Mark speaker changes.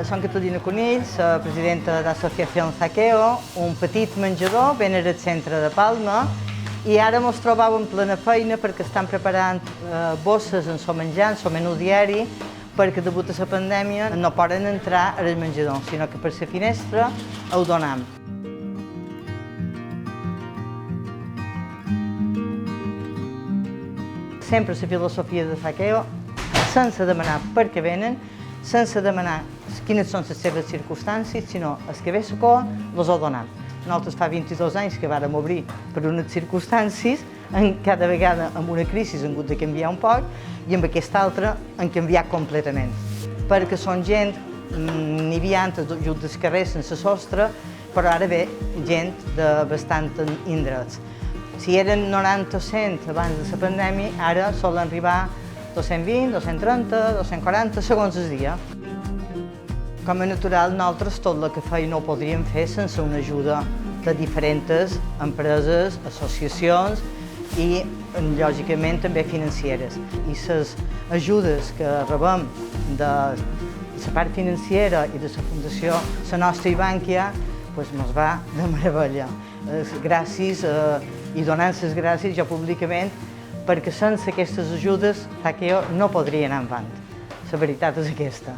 Speaker 1: Som Catalina Conill, la presidenta de l'Associació Zaqueo, un petit menjador ben al centre de Palma, i ara ens trobàvem en plena feina perquè estan preparant bosses en el menjar, en el menú diari, perquè degut a la pandèmia no poden entrar al menjador, sinó que per la finestra ho donem. Sempre la filosofia de Zaqueo, sense demanar per què venen, sense demanar quines són les seves circumstàncies, sinó els que ve la cua, els ho donem. Nosaltres fa 22 anys que vàrem obrir per unes circumstàncies, cada vegada amb una crisi hem hagut de canviar un poc i amb aquesta altra hem canviat completament. Perquè són gent, n'hi havia antes just dels carrers sense sostre, però ara ve gent de bastant indrets. Si eren 90 o 100 abans de la pandèmia, ara solen arribar 220, 230, 240, segons el dia. Com a natural, nosaltres tot el que feia no ho podríem fer sense una ajuda de diferents empreses, associacions i, lògicament, també financeres. I les ajudes que rebem de la part financera i de la Fundació La Nostra Ibànquia ens va de meravella. Gràcies i donant les gràcies jo públicament, perquè sense aquestes ajudes Zaqueo no podria anar endavant. La veritat és aquesta.